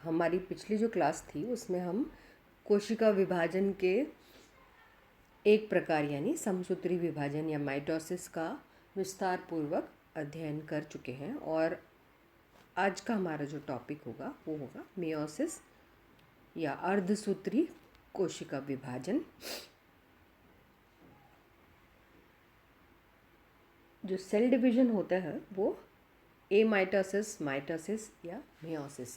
हमारी पिछली जो क्लास थी उसमें हम कोशिका विभाजन के एक प्रकार यानी समसूत्री विभाजन या माइटोसिस का विस्तार पूर्वक अध्ययन कर चुके हैं। और आज का हमारा जो टॉपिक होगा वो होगा मियोसिस या अर्धसूत्री कोशिका विभाजन। जो सेल डिवीजन होता है वो माइटोसिस, माइटोसिस या मियोसिस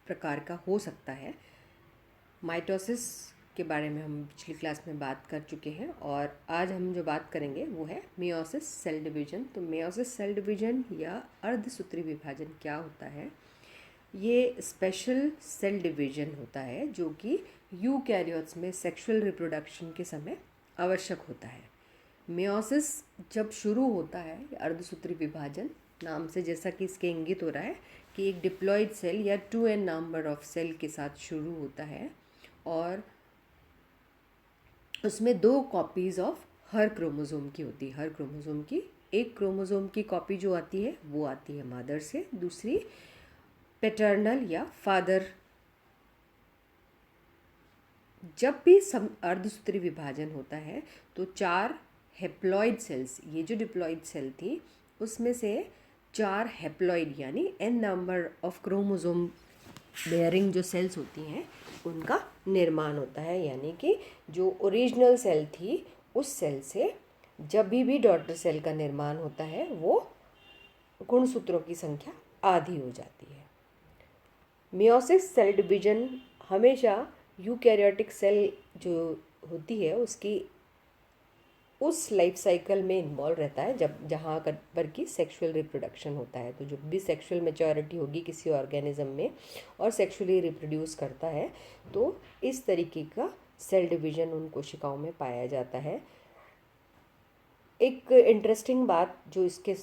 प्रकार का हो सकता है। माइटोसिस के बारे में हम पिछली क्लास में बात कर चुके हैं और आज हम जो बात करेंगे वो है मियोसिस सेल डिवीजन। तो मियोसिस सेल डिवीजन या अर्धसूत्री विभाजन क्या होता है? ये स्पेशल सेल डिवीजन होता है जो कि यूकैरियोट्स में सेक्सुअल रिप्रोडक्शन के समय आवश्यक होता है। मियोसिस जब शुरू होता है, अर्धसूत्री विभाजन नाम से जैसा कि इसके इंगित हो रहा है कि एक डिप्लॉयड सेल या 2n नंबर ऑफ सेल के साथ शुरू होता है और उसमें 2 कॉपीज़ ऑफ हर क्रोमोसोम की होती है। हर क्रोमोसोम की एक क्रोमोसोम की कॉपी जो आती है वो आती है मदर से, दूसरी पैटर्नल या फादर। जब भी अर्धसूत्री विभाजन होता है तो 4 हेप्लॉइड सेल्स, ये जो डिप्लॉइड सेल थी उसमें से 4 हेप्लॉइड यानी n number of chromosome bearing जो सेल्स होती हैं उनका निर्माण होता है। यानी कि जो ओरिजिनल सेल थी उस सेल से जब भी डॉटर सेल का निर्माण होता है वो गुणसूत्रों की संख्या आधी हो जाती है। मियोसिस सेल डिवीजन हमेशा यूकैरियोटिक सेल जो होती है उसकी उस लाइफ साइकिल में इन्वॉल्व रहता है जब जहाँ पर कि सेक्सुअल रिप्रोडक्शन होता है। तो जब भी सेक्सुअल मैच्योरिटी होगी किसी ऑर्गेनिज्म में और सेक्सुअली रिप्रोड्यूस करता है तो इस तरीके का सेल डिवीजन उन कोशिकाओं में पाया जाता है। एक इंटरेस्टिंग बात जो इसके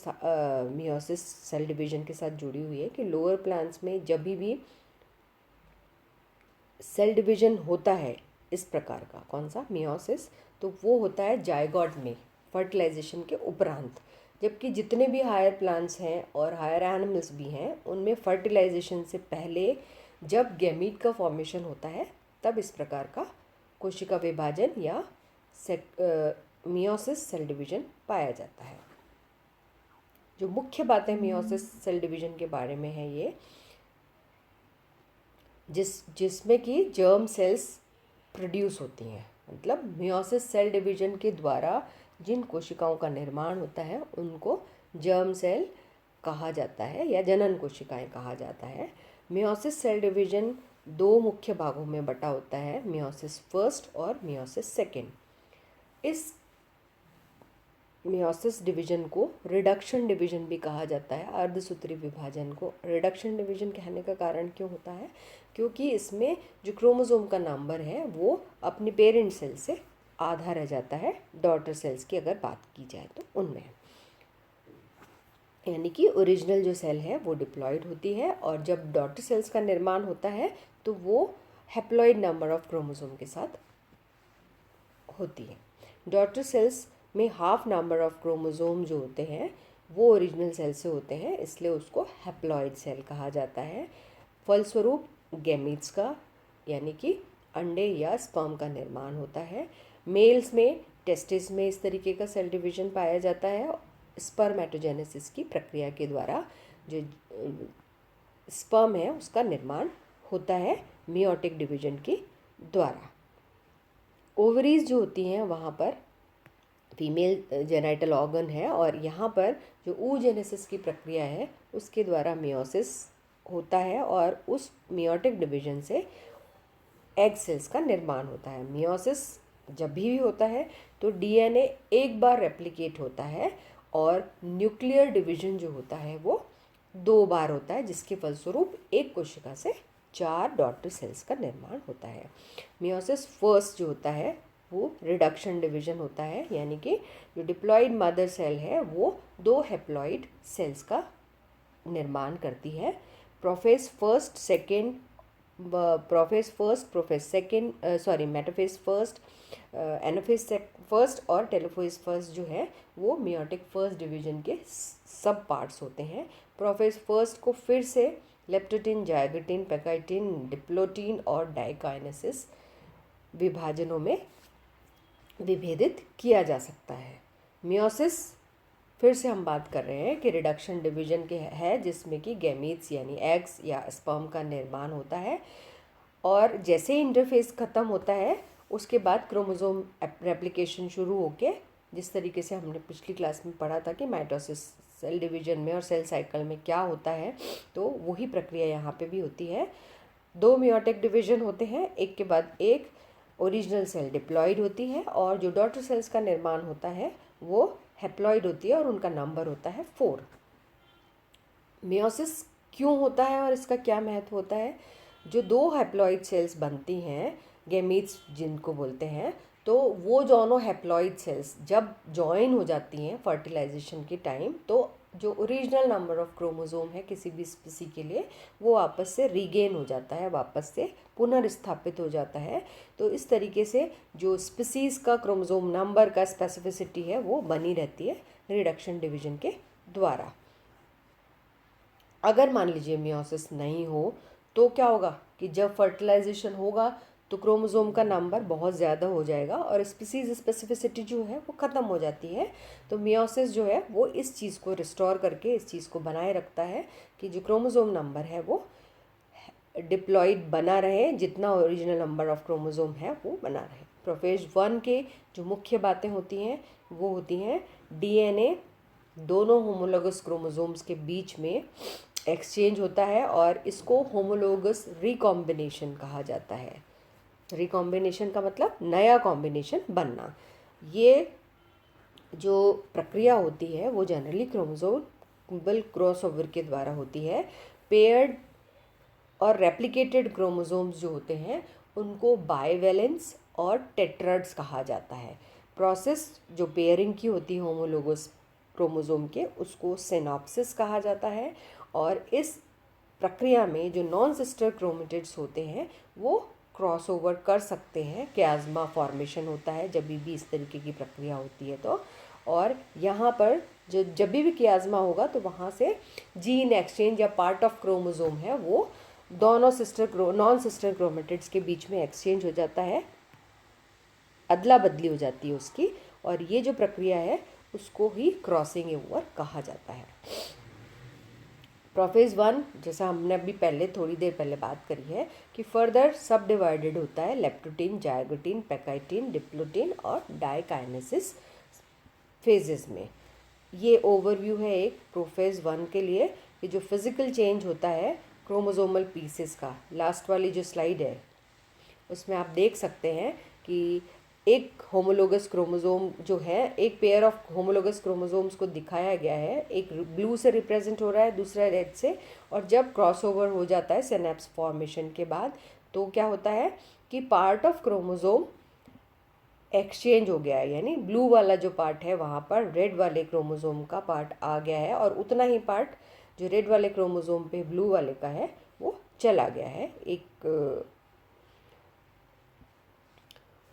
मियोसिस सेल डिवीजन के साथ जुड़ी हुई है कि लोअर प्लांट्स में जब भी सेल डिवीजन होता है इस प्रकार का, कौन सा, मियोसिस, तो वो होता है जायगोट में फर्टिलाइजेशन के उपरांत। जबकि जितने भी हायर प्लांट्स हैं और हायर एनिमल्स भी हैं उनमें फर्टिलाइजेशन से पहले जब गैमीट का फॉर्मेशन होता है तब इस प्रकार का कोशिका विभाजन या मियोसिस सेल डिवीजन पाया जाता है। जो मुख्य बातें मियोसिस सेल डिवीजन के बारे में है ये जिसमें कि जर्म सेल्स प्रोड्यूस होती हैं। मतलब मियोसिस सेल डिवीजन के द्वारा जिन कोशिकाओं का निर्माण होता है उनको जर्म सेल कहा जाता है या जनन कोशिकाएं कहा जाता है। मियोसिस सेल डिवीजन 2 मुख्य भागों में बटा होता है, मियोसिस फर्स्ट और मियोसिस सेकेंड। इस मियोसिस डिवीजन को रिडक्शन डिवीजन भी कहा जाता है। अर्धसूत्री विभाजन को रिडक्शन डिवीजन कहने का कारण क्यों होता है? क्योंकि इसमें जो क्रोमोसोम का नंबर है वो अपनी पेरेंट सेल से आधा रह जाता है, डॉटर सेल्स की अगर बात की जाए तो उनमें। यानी कि ओरिजिनल जो सेल है वो डिप्लॉयड होती है और जब डॉटर सेल्स का निर्माण होता है तो वो हेप्लॉइड नंबर ऑफ क्रोमोसोम के साथ होती है। डॉटर सेल्स में हाफ नंबर ऑफ क्रोमोसोम जो होते हैं वो ओरिजिनल सेल से होते हैं, इसलिए उसको हैप्लॉइड सेल कहा जाता है। फलस्वरूप गैमीट्स का यानी कि अंडे या स्पर्म का निर्माण होता है। मेल्स में टेस्टिस में इस तरीके का सेल डिवीजन पाया जाता है। स्पर्मेटोजेनेसिस की प्रक्रिया के द्वारा जो स्पर्म है उसका निर्माण होता है मियोटिक डिवीजन के द्वारा। ओवरीज जो होती हैं वहाँ पर फीमेल जेनाइटल ऑर्गन है और यहाँ पर जो oogenesis की प्रक्रिया है उसके द्वारा मियोसिस होता है और उस मियोटिक डिवीजन से एग सेल्स का निर्माण होता है। मियोसिस जब भी होता है तो डीएनए एक बार रेप्लिकेट होता है और न्यूक्लियर डिवीजन जो होता है वो 2 बार होता है, जिसके फलस्वरूप एक कोशिका से 4 डॉटर सेल्स का निर्माण होता है। मियोसिस फर्स्ट जो होता है वो रिडक्शन डिवीजन होता है, यानी कि जो डिप्लॉयड मदर सेल है वो 2 हेप्लॉइड सेल्स का निर्माण करती है। Prophase first second metaphase first, anaphase first और टेलोफेज फर्स्ट जो है वो मियोटिक फर्स्ट डिवीजन के सब पार्ट्स होते हैं। प्रोफेज फर्स्ट को फिर से लेप्टोटीन, जाइगोटीन, पैकाइटीन, डिप्लोटीन और डाइकाइनेसिस विभाजनों में विभेदित किया जा सकता है। मियोसिस फिर से हम बात कर रहे हैं कि रिडक्शन डिवीजन के है जिसमें कि गैमीट्स यानी एग्स या स्पर्म का निर्माण होता है और जैसे ही इंटरफेस ख़त्म होता है उसके बाद क्रोमोसोम रेप्लिकेशन शुरू होके जिस तरीके से हमने पिछली क्लास में पढ़ा था कि माइटोसिस सेल डिवीजन में और सेल साइकिल में क्या होता है, तो वही प्रक्रिया यहाँ पे भी होती है। 2 मियोटिक डिवीजन होते हैं, एक के बाद एक। ओरिजिनल सेल डिप्लॉइड होती है और जो डॉटर सेल्स का निर्माण होता है वो हैप्लॉइड होती है और उनका नंबर होता है 4। मियोसिस क्यों होता है और इसका क्या महत्व होता है? जो 2 हैप्लॉइड सेल्स बनती हैं, गैमीट्स जिनको बोलते हैं, तो वो दोनों हैप्लॉइड सेल्स जब जॉइन हो जाती हैं फर्टिलाइजेशन के टाइम, तो जो ओरिजिनल नंबर ऑफ क्रोमोसोम है किसी भी स्पीसी के लिए वो वापस से रीगेन हो जाता है, वापस से पुनर्स्थापित हो जाता है। तो इस तरीके से जो स्पीसीज का क्रोमोसोम नंबर का स्पेसिफिसिटी है वो बनी रहती है रिडक्शन डिवीजन के द्वारा। अगर मान लीजिए मियोसिस नहीं हो तो क्या होगा कि जब फर्टिलाइजेशन होगा तो क्रोमोसोम का नंबर बहुत ज़्यादा हो जाएगा और स्पीसीज स्पेसिफिसिटी जो है वो ख़त्म हो जाती है। तो मियोसिस जो है वो इस चीज़ को रिस्टोर करके इस चीज़ को बनाए रखता है कि जो क्रोमोसोम नंबर है वो डिप्लॉइड बना रहे, जितना ओरिजिनल नंबर ऑफ क्रोमोसोम है वो बना रहे। प्रोफेज 1 के जो मुख्य बातें होती हैं वो होती हैं डीएनए दोनों होमोलोगस क्रोमोसोम्स के बीच में एक्सचेंज होता है और इसको होमोलोगस रिकॉम्बिनेशन कहा जाता है। रिकॉम्बिनेशन का मतलब नया कॉम्बिनेशन बनना। ये जो प्रक्रिया होती है वो जनरली क्रोमोसोमल क्रॉसओवर के द्वारा होती है। पेयर्ड और रेप्लिकेटेड क्रोमोसोम्स जो होते हैं उनको बाइवेलेंस और टेट्राड्स कहा जाता है। प्रोसेस जो पेयरिंग की होती है होमोलोगस क्रोमोसोम के उसको सिनॉप्सिस कहा जाता है और इस प्रक्रिया में जो नॉन सिस्टर क्रोमेटिड्स होते हैं वो क्रॉसओवर कर सकते हैं। कियाज्मा फॉर्मेशन होता है जब भी इस तरीके की प्रक्रिया होती है तो, और यहाँ पर जब भी कियाज्मा होगा तो वहाँ से जीन एक्सचेंज या पार्ट ऑफ क्रोमोसोम है वो दोनों नॉन सिस्टर क्रोमेटिड्स के बीच में एक्सचेंज हो जाता है, अदला बदली हो जाती है उसकी, और ये जो प्रक्रिया है उसको ही क्रॉसिंग ओवर कहा जाता है। प्रोफेज 1 जैसा हमने अभी पहले थोड़ी देर पहले बात करी है कि फर्दर सब डिवाइडेड होता है लेप्टोटीन, जाइगोटीन, पैकाइटीन, डिप्लोटीन और डाइकाइनेसिस फेजेस में। ये ओवरव्यू है एक प्रोफेज 1 के लिए कि जो फिज़िकल चेंज होता है क्रोमोसोमल पीसेस का। लास्ट वाली जो स्लाइड है उसमें आप देख सकते हैं कि एक होमोलोगस क्रोमोसोम जो है, एक पेयर ऑफ होमोलोगस क्रोमोसोम्स को दिखाया गया है, एक ब्लू से रिप्रेजेंट हो रहा है, दूसरा रेड से, और जब क्रॉसओवर हो जाता है सिनेप्स फॉर्मेशन के बाद तो क्या होता है कि पार्ट ऑफ क्रोमोसोम एक्सचेंज हो गया है, यानी ब्लू वाला जो पार्ट है वहाँ पर रेड वाले क्रोमोसोम का पार्ट आ गया है और उतना ही पार्ट जो रेड वाले क्रोमोसोम पे ब्लू वाले का है वो चला गया है। एक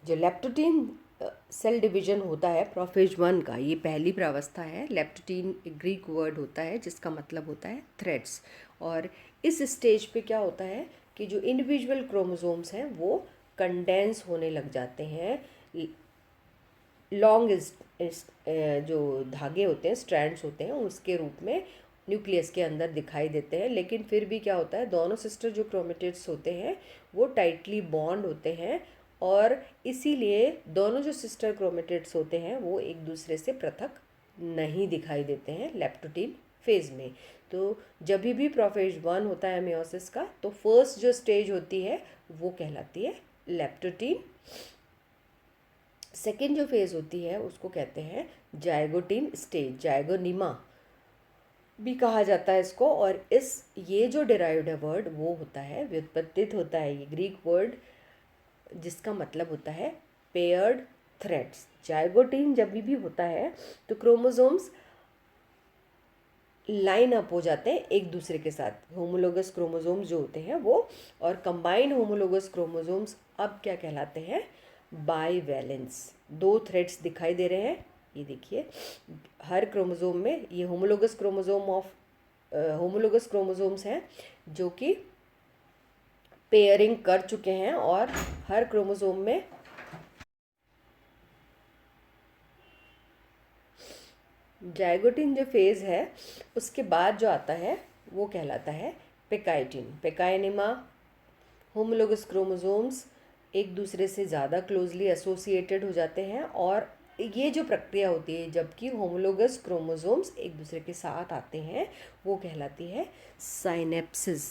जो लेप्टोटीन सेल डिवीजन होता है प्रोफेज 1 का, ये पहली प्रावस्था है। लेप्टोटीन एक ग्रीक वर्ड होता है जिसका मतलब होता है थ्रेड्स, और इस स्टेज पे क्या होता है कि जो इंडिविजुअल क्रोमोसोम्स हैं वो कंडेंस होने लग जाते हैं। लॉन्ग जो धागे होते हैं, स्ट्रैंड्स होते हैं, उसके रूप में न्यूक्लियस के अंदर दिखाई देते हैं। लेकिन फिर भी क्या होता है, दोनों सिस्टर जो क्रोमेटिड्स होते हैं वो टाइटली बॉन्ड होते हैं और इसीलिए दोनों जो सिस्टर क्रोमेटिड्स होते हैं वो एक दूसरे से पृथक नहीं दिखाई देते हैं लेप्टोटीन फेज में। तो जब भी प्रोफेज 1 होता है मियोसिस का तो फर्स्ट जो स्टेज होती है वो कहलाती है लेप्टोटीन। सेकेंड जो फेज होती है उसको कहते हैं जाइगोटीन स्टेज, जाइगोनिमा भी कहा जाता है इसको। और ये जो डिराइव्ड है वर्ड वो होता है, व्युत्पत्तित होता है ये ग्रीक वर्ड जिसका मतलब होता है पेयर्ड थ्रेड्स। जाइगोटीन जब भी होता है तो क्रोमोसोम्स लाइन अप हो जाते हैं एक दूसरे के साथ, होमोलोगस क्रोमोसोम्स जो होते हैं वो, और कंबाइंड होमोलोगस क्रोमोसोम्स अब क्या कहलाते हैं, बाइवेलेंस। 2 थ्रेड्स दिखाई दे रहे हैं, ये देखिए हर क्रोमोसोम में, ये homologous chromosome of homologous chromosomes हैं जो कि पेयरिंग कर चुके हैं और हर क्रोमोसोम में जाइगोटिन जो फेज़ है उसके बाद जो आता है वो कहलाता है पेकाइटिन। पेकाइनिमा होमोलोगस क्रोमोसोम्स एक दूसरे से ज़्यादा क्लोजली एसोसिएटेड हो जाते हैं और ये जो प्रक्रिया होती है जबकि होमोलोगस क्रोमोसोम्स एक दूसरे के साथ आते हैं वो कहलाती है साइनेप्सिस।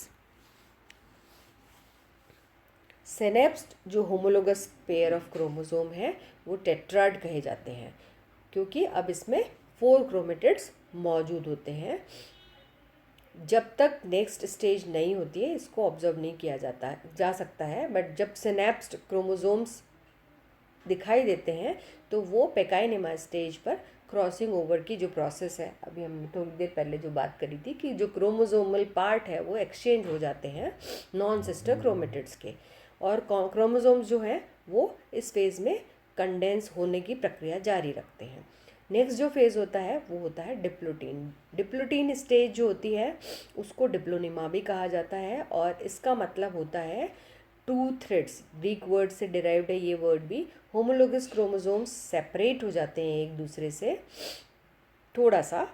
सिनेप्स जो होमोलोगस पेयर ऑफ क्रोमोसोम है वो टेट्राड कहे जाते हैं क्योंकि अब इसमें 4 क्रोमेटिड्स मौजूद होते हैं। जब तक नेक्स्ट स्टेज नहीं होती है इसको ऑब्जर्व नहीं किया जा सकता है, बट जब सिनेप्स्ड क्रोमोसोम्स दिखाई देते हैं तो वो पेकाइनेमा स्टेज पर क्रॉसिंग ओवर की जो प्रोसेस है, अभी हमने थोड़ी देर पहले जो बात करी थी कि जो क्रोमोसोमल पार्ट है वो एक्सचेंज हो जाते हैं नॉन सिस्टर क्रोमेटिड्स के, और क्रोमोसोम्स जो हैं वो इस फेज़ में कंडेंस होने की प्रक्रिया जारी रखते हैं। नेक्स्ट जो फेज़ होता है वो होता है डिप्लोटीन। डिप्लोटीन स्टेज जो होती है उसको डिप्लोनिमा भी कहा जाता है और इसका मतलब होता है 2 थ्रेड्स। ग्रीक वर्ड से डिराइव्ड है ये वर्ड भी। होमोलोगस क्रोमोसोम्स सेपरेट हो जाते हैं एक दूसरे से थोड़ा सा,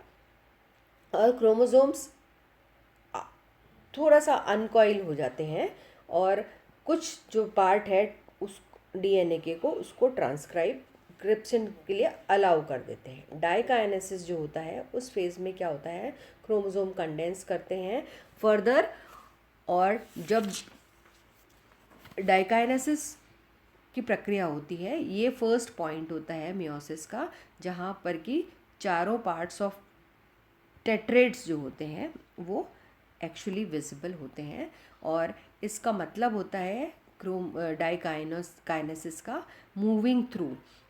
और क्रोमोसोम्स थोड़ा सा अनकॉइल हो जाते हैं और कुछ जो पार्ट है उस डीएनए के को उसको ट्रांसक्रिप्शन के लिए अलाउ कर देते हैं। डाइकाइनेसिस जो होता है उस फेज़ में क्या होता है, क्रोमोसोम कंडेंस करते हैं फर्दर, और जब डाइकाइनेसिस की प्रक्रिया होती है ये फर्स्ट पॉइंट होता है मियोसिस का, जहाँ पर कि चारों पार्ट्स ऑफ टेट्रेड्स जो होते हैं वो एक्चुअली विजिबल होते हैं, और इसका मतलब होता है काइनेसिस का मूविंग थ्रू।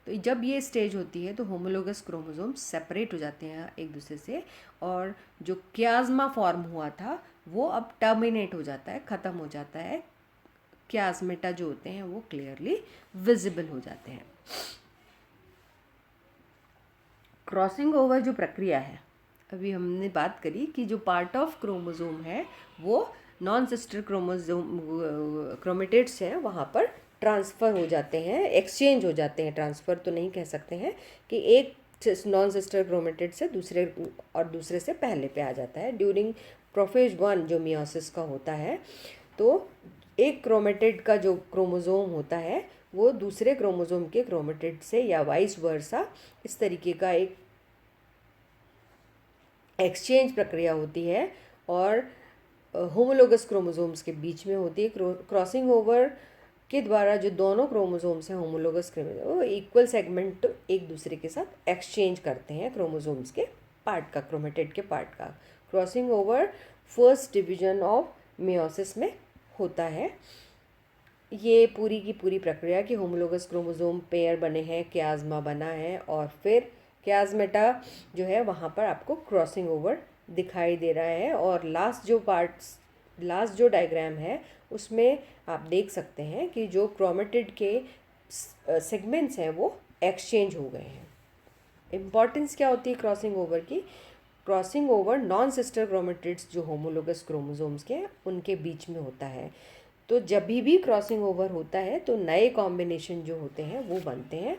तो जब ये स्टेज होती है तो होमोलोगस क्रोमोसोम सेपरेट हो जाते हैं एक दूसरे से, और जो क्याज्मा फॉर्म हुआ था वो अब टर्मिनेट हो जाता है, ख़त्म हो जाता है। क्याज्मेटा जो होते हैं वो क्लियरली विजिबल हो जाते हैं। क्रॉसिंग ओवर जो प्रक्रिया है अभी हमने बात करी कि जो पार्ट ऑफ क्रोमोसोम है वो नॉन सिस्टर क्रोमेटिड्स हैं वहाँ पर ट्रांसफ़र हो जाते हैं, एक्सचेंज हो जाते हैं। ट्रांसफ़र तो नहीं कह सकते हैं कि एक नॉन सिस्टर क्रोमेटिड से दूसरे से पहले पे आ जाता है। ड्यूरिंग प्रोफेज 1 जो मियोसिस का होता है तो एक क्रोमेटिड का जो क्रोमोसोम होता है वो दूसरे क्रोमोसोम के क्रोमेटिड से या वाइस वर्सा इस तरीके का एक एक्सचेंज प्रक्रिया होती है और होमोलोगस क्रोमोसोम्स के बीच में होती है। क्रॉसिंग ओवर के द्वारा जो दोनों क्रोमोसोम्स हैं होमोलोगस क्रोमोसोम वो इक्वल सेगमेंट एक दूसरे के साथ एक्सचेंज करते हैं क्रोमोसोम्स के पार्ट का, क्रोमेटिड के पार्ट का। Crossing over first division of meiosis में होता है। ये पूरी की पूरी प्रक्रिया कि होमोलोगस क्रोमोसोम पेयर बने हैं, क्याज्मा बना है और फिर क्याज्मेटा जो है वहाँ पर आपको क्रॉसिंग ओवर दिखाई दे रहा है। और लास्ट जो डायग्राम है उसमें आप देख सकते हैं कि जो क्रोमेटिड के सेगमेंट्स हैं वो एक्सचेंज हो गए हैं। इम्पॉर्टेंस क्या होती है क्रॉसिंग ओवर की? Crossing over non sister chromatids जो होमोलोगस क्रोमोसोम्स के हैं उनके बीच में होता है। तो जब भी क्रॉसिंग ओवर होता है तो नए कॉम्बिनेशन जो होते हैं वो बनते हैं।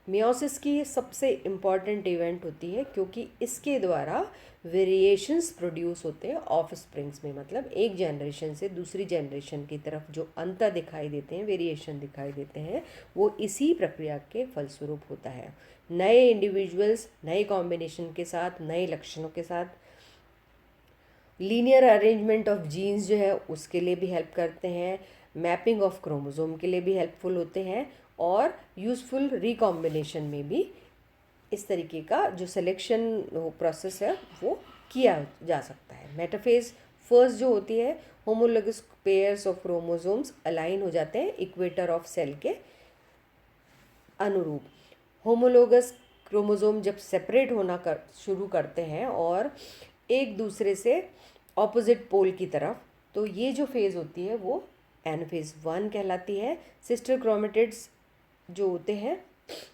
मियोसिस की ये सबसे इम्पॉर्टेंट इवेंट होती है क्योंकि इसके द्वारा वेरिएशंस प्रोड्यूस होते हैं ऑफ स्प्रिंग्स में, मतलब एक जनरेशन से दूसरी जनरेशन की तरफ जो अंतर दिखाई देते हैं, वेरिएशन दिखाई देते हैं, वो इसी प्रक्रिया के फलस्वरूप होता है। नए इंडिविजुअल्स नए कॉम्बिनेशन के साथ, नए लक्षणों के साथ, लीनियर अरेंजमेंट ऑफ जीन्स जो है उसके लिए भी हेल्प करते हैं, मैपिंग ऑफ क्रोमोसोम के लिए भी हेल्पफुल होते हैं, और यूज़फुल रिकॉम्बिनेशन में भी इस तरीके का जो सिलेक्शन प्रोसेस है वो किया जा सकता है। मेटाफेज फर्स्ट जो होती है, homologous pairs of chromosomes align हो जाते हैं इक्वेटर ऑफ सेल के अनुरूप। होमोलोगस क्रोमोसोम जब सेपरेट होना शुरू करते हैं और एक दूसरे से ऑपोजिट पोल की तरफ, तो ये जो फेज़ होती है वो एनाफेज 1 कहलाती है। सिस्टर क्रोमेटिड्स जो होते हैं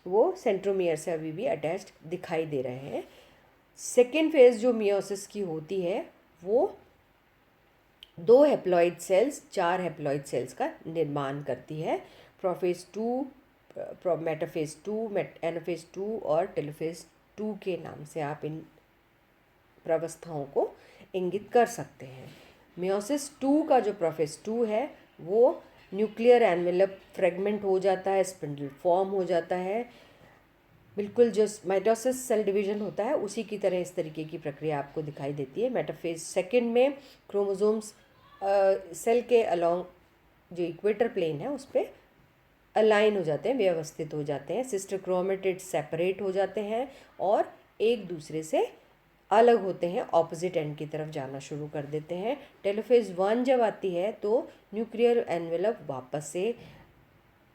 वो सेंट्रोमियर से अभी भी अटैच्ड दिखाई दे रहे हैं। सेकेंड फेज़ जो मियोसिस की होती है वो 2 हैप्लॉइड सेल्स 4 हैप्लॉइड सेल्स का निर्माण करती है। प्रोफेज 2, मेटाफेज 2, एनाफेज 2 और टेलोफेज 2 के नाम से आप इन प्रावस्थाओं को इंगित कर सकते हैं। मियोसिस 2 का जो प्रोफेज 2 है वो न्यूक्लियर एनवेलप फ्रेगमेंट हो जाता है, स्पिंडल फॉर्म हो जाता है, बिल्कुल जो माइटोसिस सेल डिवीजन होता है उसी की तरह इस तरीके की प्रक्रिया आपको दिखाई देती है। मेटाफेज सेकेंड में क्रोमोसोम्स सेल के अलोंग जो इक्वेटर प्लेन है उस पर अलाइन हो जाते हैं, व्यवस्थित हो जाते हैं, सिस्टर क्रोमेटिड सेपरेट हो जाते हैं और एक दूसरे से अलग होते हैं, ऑपोजिट एंड की तरफ जाना शुरू कर देते हैं। टेलोफेज 1 जब आती है तो न्यूक्लियर एनवेलप वापस से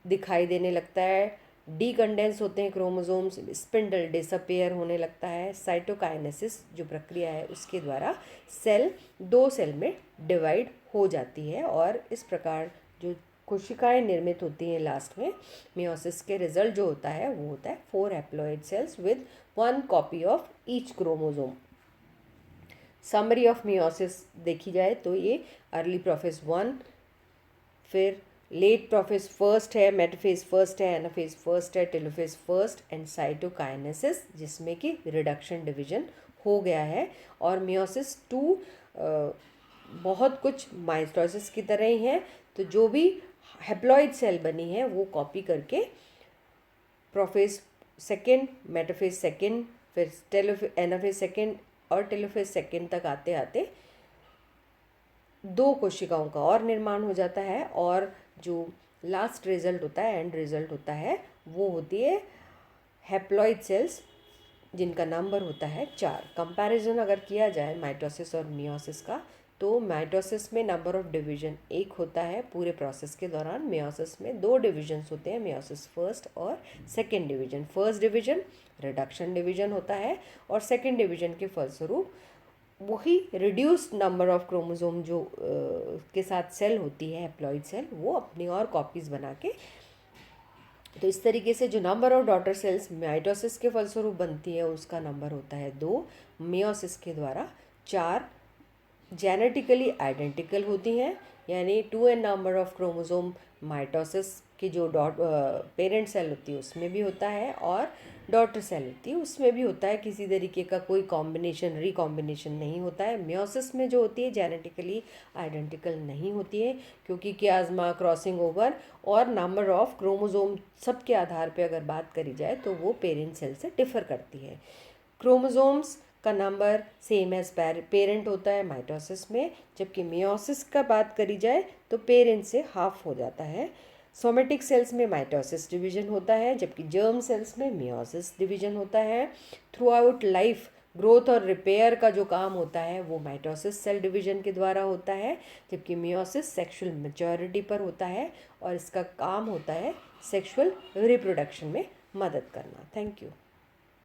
दिखाई देने लगता है, डीकंडेंस होते हैं क्रोमोसोम्स, स्पिंडल डिसअपेयर होने लगता है। साइटोकाइनेसिस जो प्रक्रिया है उसके द्वारा सेल 2 सेल में डिवाइड हो जाती है और इस प्रकार जो कोशिकाएं निर्मित होती हैं लास्ट में मियोसिस के रिजल्ट जो होता है वो होता है 4 haploid cells with 1 copy of each chromosome. Summary of meiosis देखी जाए तो ये अर्ली प्रोफेज 1, फिर लेट प्रोफेज फर्स्ट है, मेटाफेज फर्स्ट है, एनाफेज फर्स्ट है, टेलोफेज फर्स्ट एंड साइटोकाइनेसिस जिसमें कि रिडक्शन डिवीजन हो गया है। और मियोसिस 2 बहुत कुछ माइटोसिस की तरह ही है, तो जो भी हैप्लॉइड सेल बनी है वो कॉपी करके प्रोफेज सेकेंड, मेटाफेज सेकेंड, फिर एनाफेज सेकेंड और टेलोफेज सेकेंड तक आते आते 2 कोशिकाओं का और निर्माण हो जाता है और जो लास्ट रिजल्ट होता है, एंड रिजल्ट होता है, वो होती है हैप्लॉइड सेल्स जिनका नंबर होता है 4। कंपैरिजन अगर किया जाए माइटोसिस और मियोसिस का तो माइटोसिस में नंबर ऑफ डिवीजन 1 होता है पूरे प्रोसेस के दौरान, मियोसिस में 2 डिविजन्स होते हैं, मियोसिस फर्स्ट और second division. First division reduction division होता है और सेकेंड डिवीजन के फलस्वरूप वही रिड्यूस्ड नंबर ऑफ क्रोमोसोम जो के साथ सेल होती है हैप्लॉइड सेल वो अपनी और कॉपीज़ बना के, तो इस तरीके से जो number of daughter cells mitosis के फलस्वरूप बनती है उसका नंबर होता है 2, मियोसिस के द्वारा 4 जेनेटिकली आइडेंटिकल होती हैं, यानी 2n number of chromosome mitosis की जो पेरेंट सेल होती है उसमें भी होता है और डॉटर सेल होती है उसमें भी होता है, किसी तरीके का कोई कॉम्बिनेशन रिकॉम्बिनेशन नहीं होता है। मियोसिस में जो होती है जेनेटिकली आइडेंटिकल नहीं होती है क्योंकि कियाज्मा, क्रॉसिंग ओवर और नंबर ऑफ क्रोमोसोम सब के आधार पर अगर बात करी जाए तो वो पेरेंट सेल से डिफर करती है। क्रोमोसोम्स का नंबर सेम एज पेरेंट होता है माइटोसिस में, जबकि मियोसिस का बात करी जाए तो पेरेंट से हाफ हो जाता है। सोमेटिक सेल्स में माइटोसिस डिवीजन होता है जबकि जर्म सेल्स में मियोसिस डिवीजन होता है। थ्रू आउट लाइफ ग्रोथ और रिपेयर का जो काम होता है वो माइटोसिस सेल डिवीजन के द्वारा होता है, जबकि मियोसिस सेक्सुअल मैच्योरिटी पर होता है और इसका काम होता है सेक्सुअल रिप्रोडक्शन में मदद करना। Thank you.